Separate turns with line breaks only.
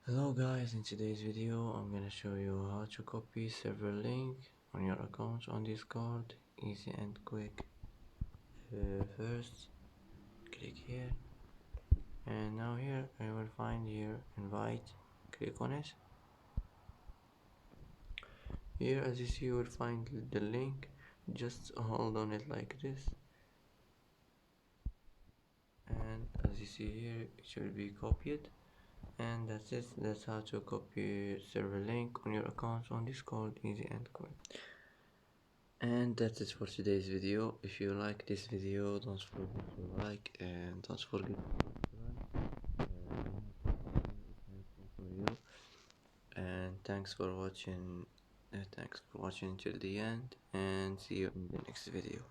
Hello guys, in today's video I'm gonna show you how to copy server link on your account on Discord, easy and quick. First click here, and now here I will find here invite, click on it. Here as you see you will find the link, just hold on it like this, and as you see here it should be copied. And that's it. That's how to copy server link on your account on Discord, easy and quick. And that's it for today's video. If you like this video, don't forget to like and don't forget to subscribe. It's helpful for you. And thanks for watching. Thanks for watching till the end, and see you in the next video.